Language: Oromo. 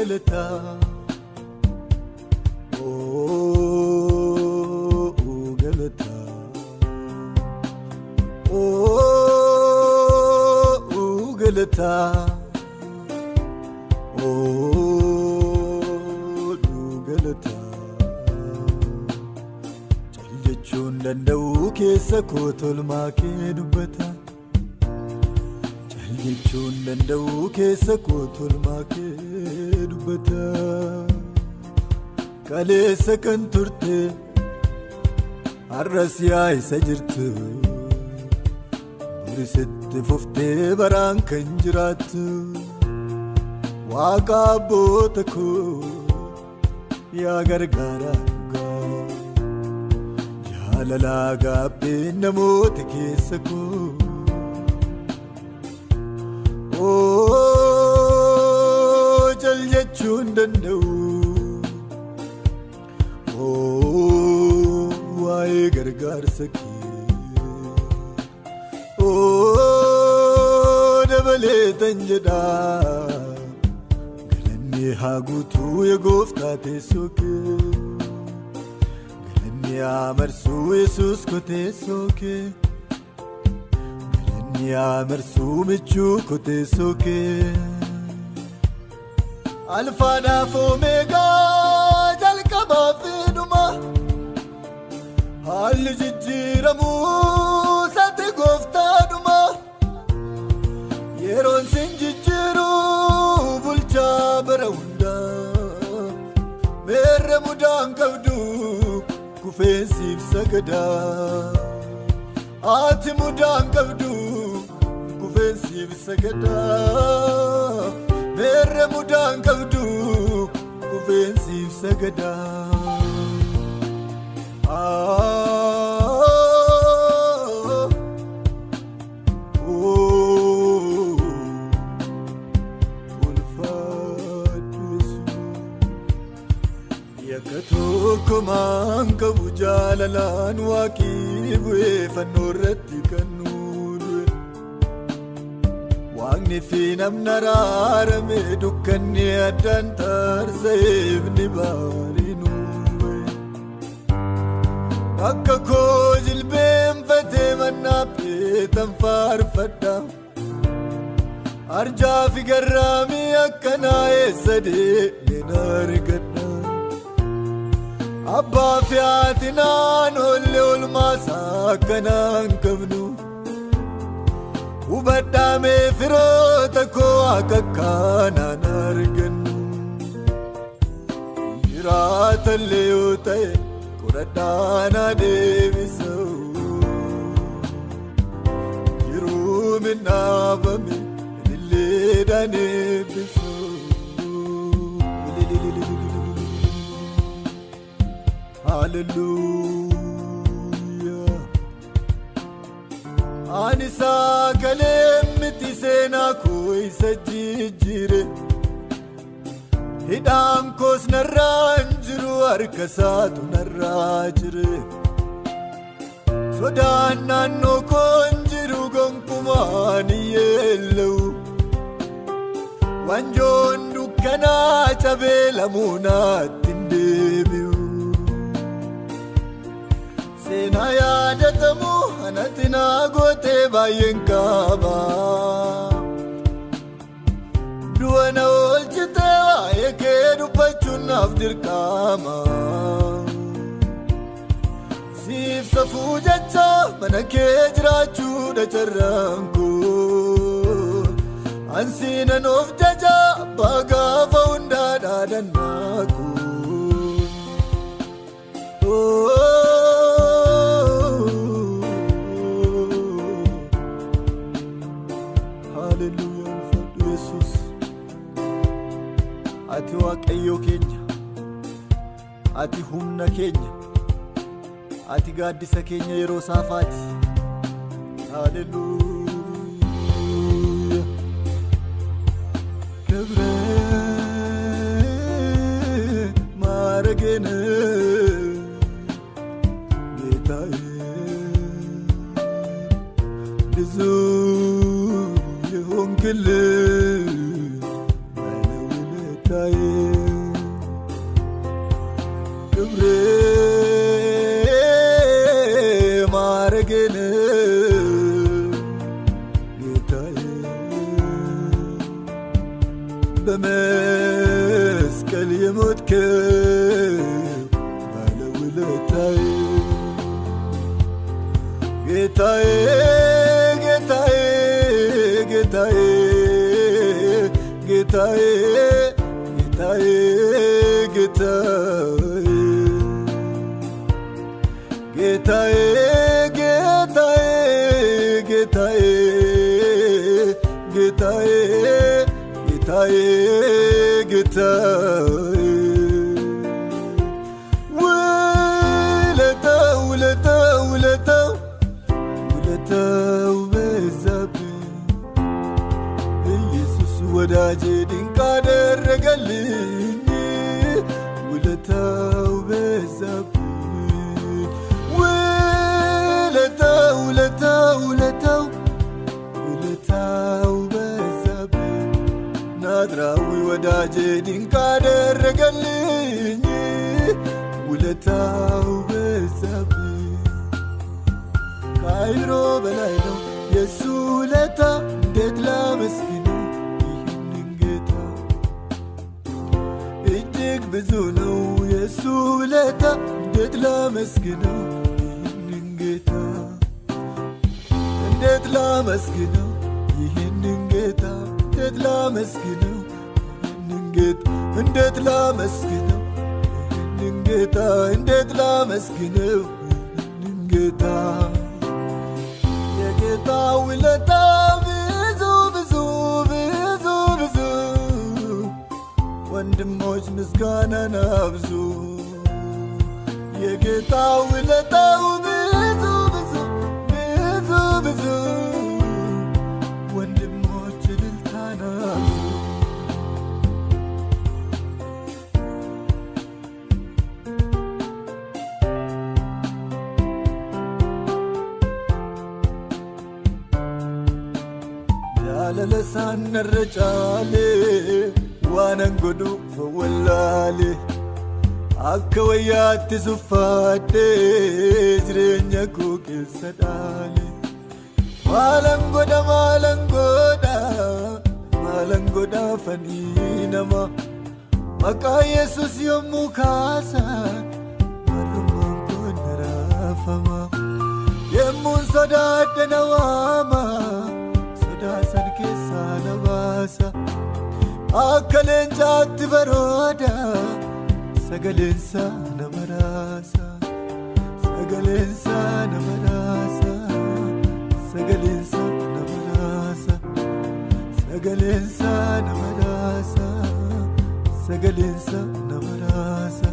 galata galata galata galata jaljechuun danda'u keessa koo tolmaa kee dubbata jaljechuun danda'u keessa koo tolmaa kee dubbata kaleessa kan turte har'as yaa isa jirtu borisetti fuftee baraan kan jiraattu waaqa abboota koo yaa gargaara dhugaa jaalalaa gaabbeen namoota keessa koo jaljechuun danda'u waa'ee gargaarsa kee dabalee tan jedhaa galanni haa guutuu yaa gooftaa teessoo kee galanni haa marsuu yesuus ko teessoo kee galanni haa marsuu michuu ko teessoo kee alfaadhaaf omeegaa jalqabaa fi dhuma haalli jijjiiramuu sati gooftaadhuma yeroon sin jijjiiruu bulchaa bara hundaa meerre mudaan qabdu kufeensiif sagadaa ati mudaan qabdu kufeensiif sagadaa meerre mudaan qabdu kufeensiif sagadaa Yakatokomaan qabu jaalalaan waaqii bu'ee fannoo irratti kan nuudhe waaqni fi namni araarame dukkanni addaan tarsa'eef ni baarii nuuwe akka koo jilbeenfatee mannaaphee tan faarfadha arjaa fi garraamii akkanaa eessa deemeen argadha abbaa fi haati naan oollee oolmaasaa akkanaan qabnu hubadhaamee firoota koo akka akkanaan argannu jiraatallee yoo ta'e qoradhaanaa deebisa'u jiruu minnaabame ilillee daaneebisa'u Hallelujah ani saakalee miti seenaa koo isa jijjiire hidhaan koos narraan jiru harka isaatu narraa jire sodaan naannoo koon jiru gonkumaan yeella'u wanjoon dukkanaa cabee lamuunaatti hin deebi'u seenaa yaadatamu anatti naa gootee baay'een qaba du'a na oolchitee waa'ee kee dubbachuun naaf dirqama siif safuu jecha mana kee jiraachuudha carraan koo ansiinan of jaja abbaa gaafa hundaa dhaadannaa koo ati waaqayyoo keenya ati humna keenya ati gaaddisa keenya yeroo saafaati haleluuyaa kebre maaragene geetaaye dizuu yehonkele Taye በመስቀል የሞትከው ባለውለታዬ ጌታዬ ጌታዬ ጌታዬ ጌታዬ ጌታዬ ጌታዬ ጌታዬ ጌታዬ ጌታዬ ጌታዬ ጌታዬ ውለታው ውለታው ውለታው ውለታው በዛብኝ ኢየሱስ ወዳጄ ድንቅ አደረገልኝ ውለታው በዛብኝ ውለታው ውለታው ውለታው ውለታው በዛብኝ ናዝራዊ ወዳጄ ድንቅ አደረገልኝ ውለታው በዛብኝ ከአይምሮ በላይ ነው የሱ ውለታ እንዴት ላመስግነው ይህንን ጌታ እጅግ ብዙ ነው የሱ ውለታ እንዴት ላመስግነው ይህንን ጌታ እንዴት ላመስግነው ይህንን ጌታ እንዴት ላመስግነው ይህንን ጌታ እንዴት ላመስግነው ይህንን ጌታ እንዴት ላመስግነው ይህንን ጌታ የጌታ ውለታ ብዙ ብዙ ብዙ ብዙ ወንድሞች ምስጋናን አብዙ የጌታ ውለታው ብዙ ብዙ ብዙ ብዙ ወንድሞች እልልታን አብዙ ያለለሳን ነረጫሌ ዋነን ጎዱ ፈወላሌ akka wayyaatti suffadhee jireenya koo keessa dhaale maalan godha fanii nama maqaa Yesuus yommuu kaasan marrummaan koo na raafama yemmuun sodaadhe na waama sodaasan keessaa na baasa akka leencaatti barooda sagalensa namarasa sagalensa namarasa sagalensa namarasa sagalensa namarasa sagalensa namarasa